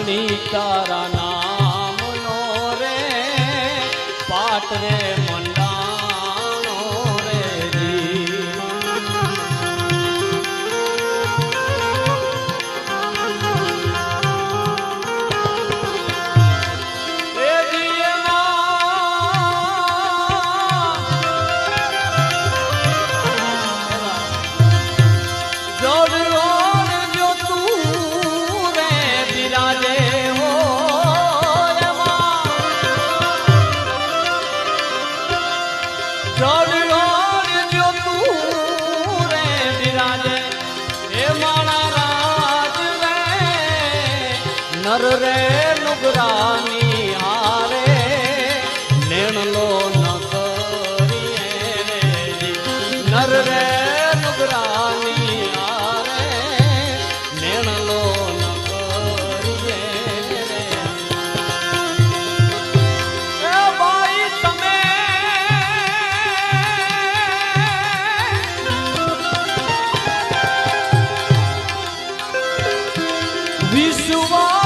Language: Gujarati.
ધણી તારા નામનો રે પાટ રે મંડાણો રે જી નર રે નુગરાની હારે નેણલો ન કરીએ નર રે નુગરાની હારે નેણલો ન કરીએ એ ભાઈ તમે વિશ્વા